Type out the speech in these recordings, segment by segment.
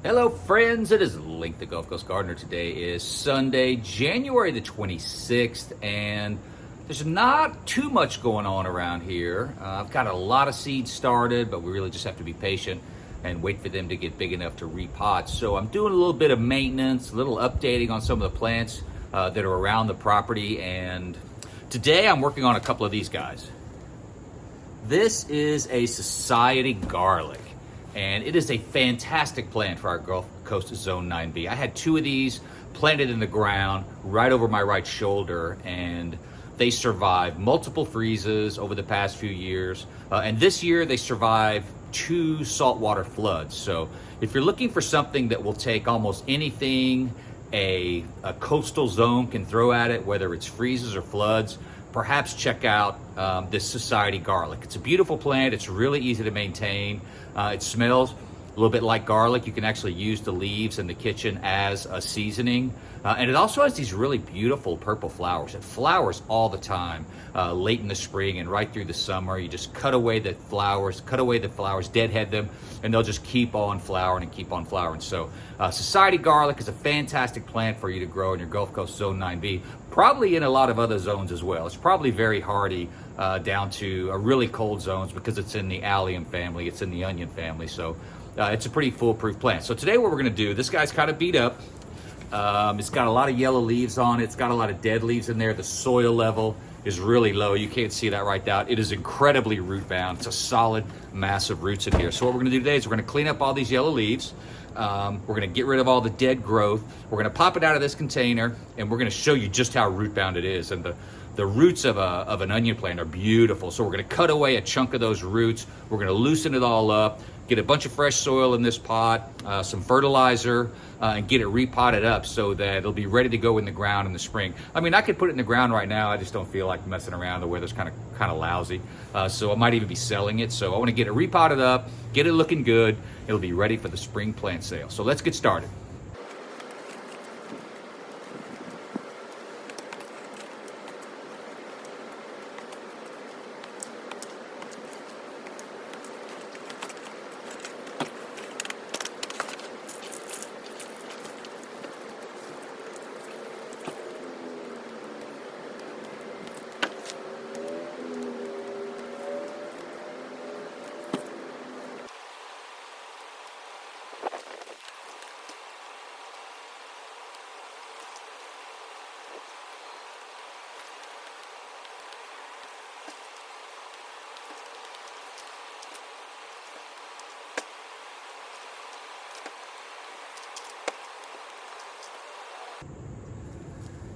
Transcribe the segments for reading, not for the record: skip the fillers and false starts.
Hello friends, it is Link the Gulf Coast Gardener. Today is Sunday, January the 26th, and there's not too much going on around here. I've got a lot of seeds started, but we really just have to be patient and wait for them to get big enough to repot. So I'm doing a little bit of maintenance, a little updating on some of the plants that are around the property, and today I'm working on a couple of these guys. This is a society garlic. And it is a fantastic plant for our Gulf Coast Zone 9B. I had two of these planted in the ground right over my right shoulder, and they survived multiple freezes over the past few years. And this year they survived 2 saltwater floods. So if you're looking for something that will take almost anything a coastal zone can throw at it, whether it's freezes or floods, perhaps check out this society garlic. It's a beautiful plant. It's really easy to maintain. It smells a little bit like garlic. You can actually use the leaves in the kitchen as a seasoning. And it also has these really beautiful purple flowers. It flowers all the time, late in the spring and right through the summer. You just cut away the flowers, deadhead them, and they'll just keep on flowering and keep on flowering. So society garlic is a fantastic plant for you to grow in your Gulf Coast Zone 9B, probably in a lot of other zones as well. It's probably very hardy down to really cold zones because it's in the allium family, it's in the onion family. So it's a pretty foolproof plant. So today what we're gonna do, this guy's kind of beat up. It's got a lot of yellow leaves on it. It's got a lot of dead leaves in there. The soil level is really low. You can't see that right now. It is incredibly root bound. It's a solid mass of roots in here. So what we're gonna do today is we're gonna clean up all these yellow leaves. We're gonna get rid of all the dead growth. We're gonna pop it out of this container, and we're gonna show you just how root bound it is. And the roots of an onion plant are beautiful. So we're gonna cut away a chunk of those roots. We're gonna loosen it all up, get a bunch of fresh soil in this pot, some fertilizer, and get it repotted up so that it'll be ready to go in the ground in the spring. I mean, I could put it in the ground right now. I just don't feel like messing around. The weather's kind of lousy. So I might even be selling it. So I wanna get it repotted up, get it looking good. It'll be ready for the spring plant sale. So let's get started.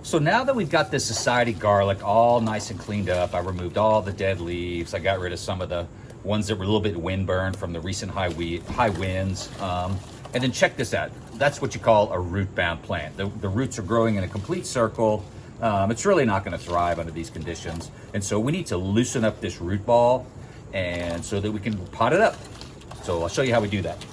So now that we've got this society garlic all nice and cleaned up, I removed all the dead leaves. I got rid of some of the ones that were a little bit wind burned from the recent high winds. And then check this out. That's what you call a root bound plant. The roots are growing in a complete circle. It's really not gonna thrive under these conditions. And so we need to loosen up this root ball and so that we can pot it up. So I'll show you how we do that.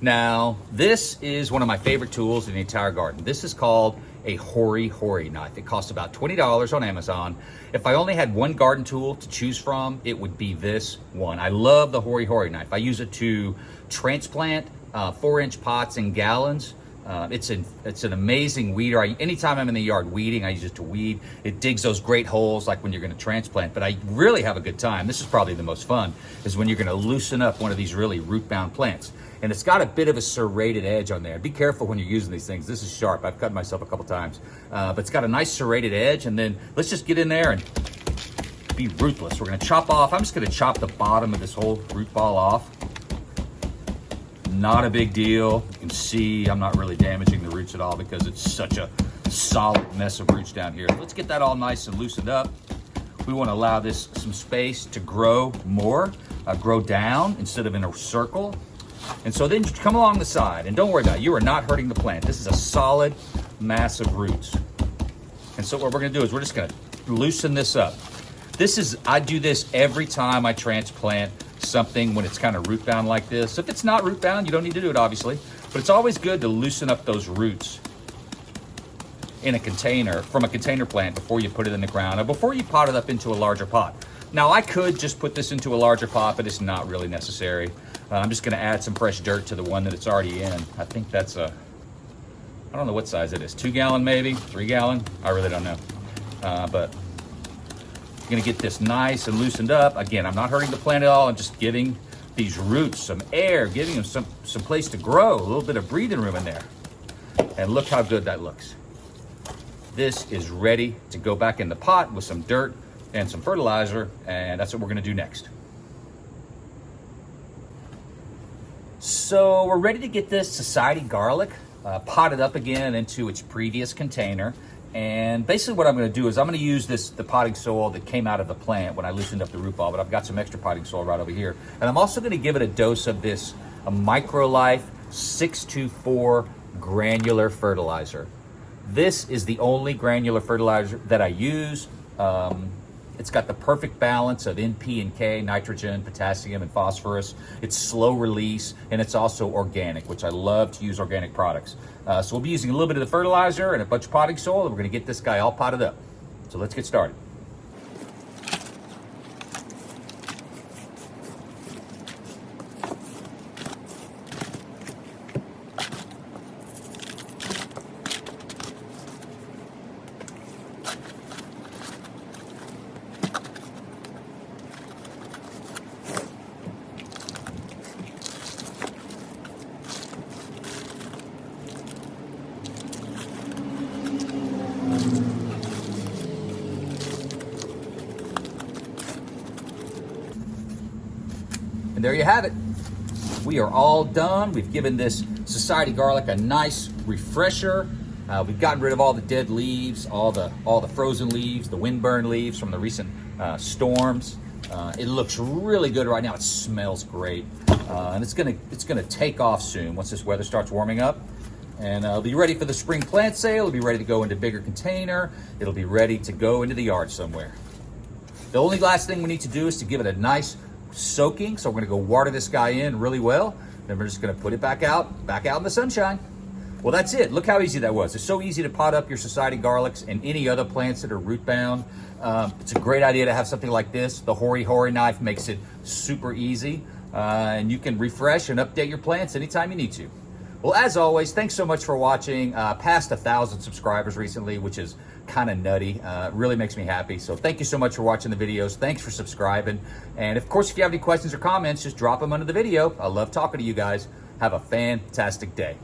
Now, this is one of my favorite tools in the entire garden. This is called a Hori knife. It costs about $20 on Amazon. If I only had one garden tool to choose from, it would be this one. I love the Hori knife. I use it to transplant 4-inch pots in gallons. It's an amazing weeder. Anytime I'm in the yard weeding, I use it to weed. It digs those great holes like when you're gonna transplant, but I really have a good time. This is probably the most fun, is when you're gonna loosen up one of these really root-bound plants. And it's got a bit of a serrated edge on there. Be careful when you're using these things. This is sharp. I've cut myself a couple times. But it's got a nice serrated edge, and then let's just get in there and be ruthless. We're gonna chop off, I'm just gonna chop the bottom of this whole root ball off. Not a big deal. You can see I'm not really damaging the roots at all because it's such a solid mess of roots down here. Let's get that all nice and loosened up. We want to allow this some space to grow more, grow down instead of in a circle. And so then just come along the side, and don't worry about it. You are not hurting the plant. This is a solid mass of roots. And so what we're gonna do is we're just gonna loosen this up. I do this every time I transplant something when it's kind of root bound like this. If it's not root bound, you don't need to do it obviously, but it's always good to loosen up those roots in a container, from a container plant, before you put it in the ground or before you pot it up into a larger pot. Now I could just put this into a larger pot, but it's not really necessary. I'm just gonna add some fresh dirt to the one that it's already in. I think that's a, I don't know what size it is, 2 gallon maybe, 3 gallon, I really don't know. But I'm gonna get this nice and loosened up. Again, I'm not hurting the plant at all, I'm just giving these roots some air, giving them some place to grow, a little bit of breathing room in there. And look how good that looks. This is ready to go back in the pot with some dirt and some fertilizer, and that's what we're gonna do next. So we're ready to get this society garlic potted up again into its previous container. And basically what I'm gonna do is I'm gonna use the potting soil that came out of the plant when I loosened up the root ball, but I've got some extra potting soil right over here. And I'm also gonna give it a dose of this MicroLife 624 granular fertilizer. This is the only granular fertilizer that I use. It's got the perfect balance of N, P, and K, nitrogen, potassium, and phosphorus. It's slow release, and it's also organic, which I love to use organic products. So we'll be using a little bit of the fertilizer and a bunch of potting soil, and we're gonna get this guy all potted up. So let's get started. And there you have it. We are all done. We've given this society garlic a nice refresher. We've gotten rid of all the dead leaves, all the frozen leaves, the windburned leaves from the recent storms. It looks really good right now. It smells great, and it's gonna take off soon once this weather starts warming up. And it'll be ready for the spring plant sale. It'll be ready to go into a bigger container. It'll be ready to go into the yard somewhere. The only last thing we need to do is to give it a nice soaking. So we're gonna go water this guy in really well. Then we're just gonna put it back out in the sunshine. Well, that's it. Look how easy that was. It's so easy to pot up your society garlics and any other plants that are root bound. It's a great idea to have something like this. The Hori knife makes it super easy. And you can refresh and update your plants anytime you need to. Well, as always, thanks so much for watching. Past 1,000 subscribers recently, which is kind of nutty. It really makes me happy. So thank you so much for watching the videos. Thanks for subscribing. And of course, if you have any questions or comments, just drop them under the video. I love talking to you guys. Have a fantastic day.